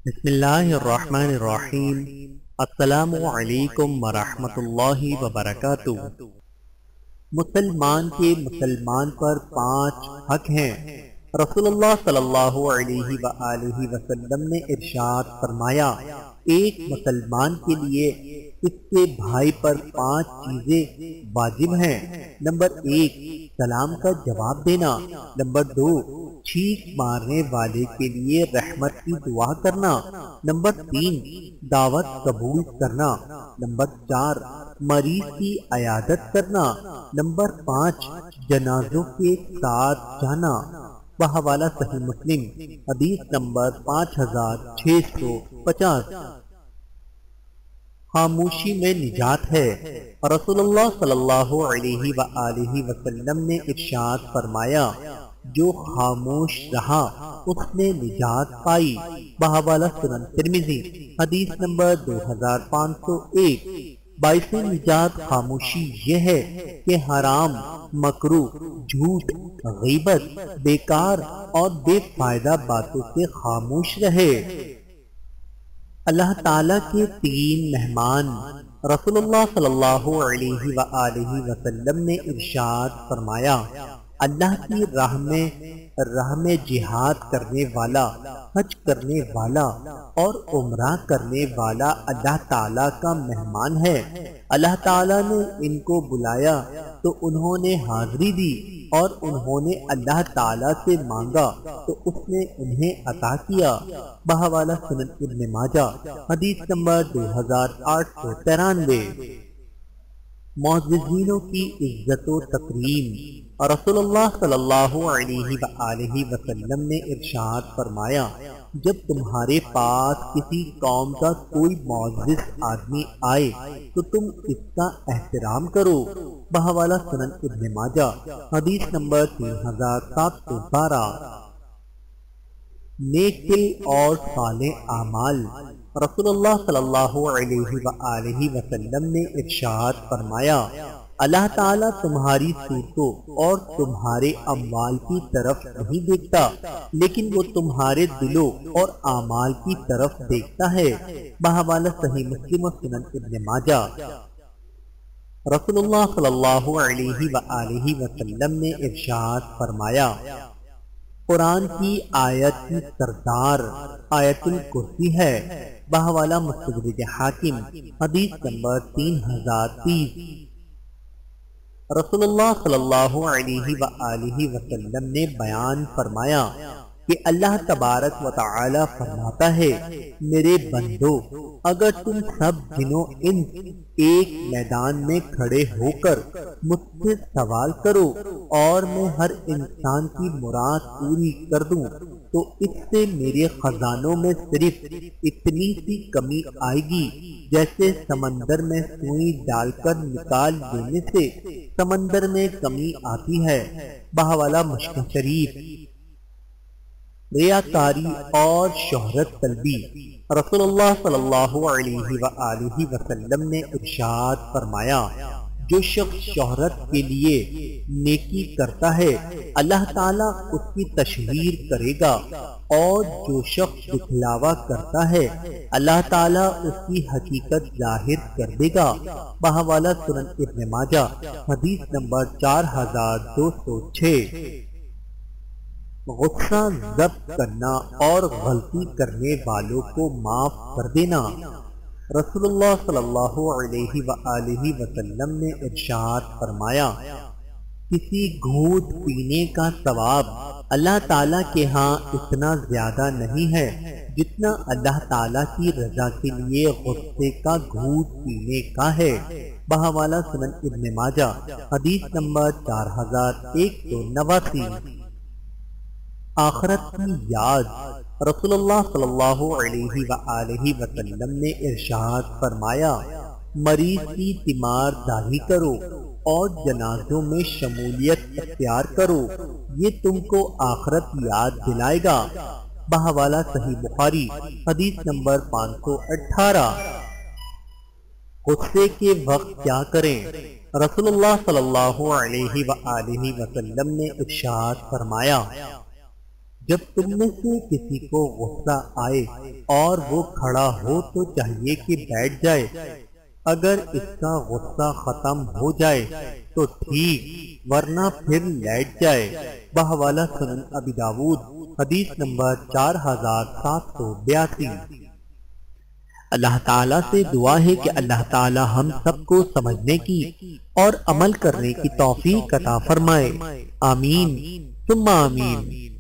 بسم اللہ الرحمن الرحیم۔ السلام علیکم ورحمۃ اللہ وبرکاتہ۔ مسلمان کے مسلمان پر 5 حق ہیں۔ رسول اللہ صلی اللہ علیہ وآلہ وسلم نے ارشاد فرمایا، ایک مسلمان کے لیے اس کے بھائی پر 5 چیزیں واجب ہیں۔ نمبر 1، سلام کا جواب دینا۔ نمبر 2، چھینک مارنے والے کے لیے رحمت کی دعا کرنا۔ نمبر 3، دعوت قبول کرنا۔ نمبر 4، مریض کی عیادت کرنا۔ نمبر 5، جنازوں کے ساتھ جانا۔ بحوالہ صحیح مسلم، حدیث نمبر 5650۔ خاموشی میں نجات ہے۔ رسول اللہ صلی اللہ علیہ وآلہ وسلم نے ارشاد فرمایا، جو خاموش رہا اس نے نجات پائی۔ بحوالہ سنن ترمذی، حدیث نمبر 2501۔ باعث نجات خاموشی یہ ہے کہ حرام، مکروہ، جھوٹ، غیبت، بیکار اور بے فائدہ باتوں سے خاموش رہے۔ اللہ تعالیٰ کے 3 مہمان۔ رسول اللہ صلی اللہ علیہ وآلہ وسلم نے ارشاد فرمایا، اللہ کی راہ میں جہاد کرنے والا، حج کرنے والا اور عمرہ کرنے والا اللہ تعالیٰ کا مہمان ہے۔ اللہ تعالیٰ نے ان کو بلایا تو انہوں نے حاضری دی، اور انہوں نے اللہ تعالیٰ سے مانگا تو اس نے انہیں عطا کیا۔ بحوالہ سنن ابن ماجہ، حدیث نمبر 2893۔ معززینوں کی عزت و تکریم۔ رسول اللہ صلی اللہ علیہ وآلہ وسلم نے ارشاد فرمایا، جب تمہارے پاس کسی قوم کا کوئی معزز آدمی آئے تو تم اس کا احترام کرو۔ بحوالہ سنن ابن ماجہ، حدیث نمبر 3712۔ نیک دل اور صالح اعمال۔ رسول اللہ صلی اللہ علیہ وآلہ وسلم نے ارشاد فرمایا، اللہ تعالیٰ تمہاری صورتوں اور تمہارے اموال کی طرف نہیں دیکھتا، لیکن وہ تمہارے دلوں اور اعمال کی طرف دیکھتا ہے۔ بحوالہ صحیح مسلم و سنن ابن ماجہ۔ رسول اللہ صلی اللہ علیہ وآلہ وسلم نے ارشاد فرمایا، قرآن کی آیت کی سردار آیت الکرسی ہے۔ بحوالہ مستدرک حاکم، حدیث نمبر 3030۔ رسول اللہ صلی اللہ علیہ وآلہ وسلم نے بیان فرمایا کہ اللہ تبارک و تعالی فرماتا ہے، میرے بندو، اگر تم سب جنوں انس ایک میدان میں کھڑے ہو کر مجھ سے سوال کرو اور میں ہر انسان کی مراد پوری کر دوں تو اس سے میرے خزانوں میں صرف اتنی سی کمی آئے گی جیسے سمندر میں سوئی ڈال کر نکال دینے سے سمندر میں کمی آتی ہے۔ بحوالہ مشکل شریف۔ ریاکاری اور شہرت طلبی۔ رسول اللہ صلی اللہ علیہ وآلہ وسلم نے ارشاد فرمایا، جو شخص شہرت کے لیے نیکی کرتا ہے اللہ تعالیٰ اس کی تشہیر کرے گا، اور جو شخص دکھلاوا کرتا ہے اللہ تعالیٰ اس کی حقیقت ظاہر کر دے گا۔ بحوالہ سنن ابن ماجہ، حدیث نمبر 4206۔ غصہ ضبط کرنا اور غلطی کرنے والوں کو معاف کر دینا۔ رسول اللہ صلی اللہ علیہ وآلہ وسلم نے ارشاد فرمایا، کسی گھونٹ پینے کا ثواب اللہ تعالیٰ کے ہاں اتنا زیادہ نہیں ہے جتنا اللہ تعالیٰ کی رضا کے لیے غصے کا گھونٹ پینے کا ہے۔ بحوالہ سنن ابن ماجہ، حدیث نمبر 4189۔ آخرت کی یاد۔ رسول اللہ صلی اللہ علیہ وآلہ وسلم نے ارشاد فرمایا، مریض کی تیمارداری کرو اور جنازوں میں شمولیت اختیار کرو، یہ تم کو آخرت یاد دلائے گا۔ بحوالہ صحیح بخاری، حدیث نمبر 518۔ غصے کے وقت کیا کریں؟ رسول اللہ صلی اللہ علیہ وآلہ وسلم نے ارشاد فرمایا، جب تم میں سے کسی کو غصہ آئے اور وہ کھڑا ہو تو چاہیے کہ بیٹھ جائے، اگر اس کا غصہ ختم ہو جائے تو ٹھیک، ورنہ پھر لیٹ جائے۔ بحوالہ سنن ابی داؤد، حدیث نمبر 4782۔ اللہ تعالیٰ سے دعا ہے کہ اللہ تعالیٰ ہم سب کو سمجھنے کی اور عمل کرنے کی توفیق عطا فرمائے، آمین ثم آمین۔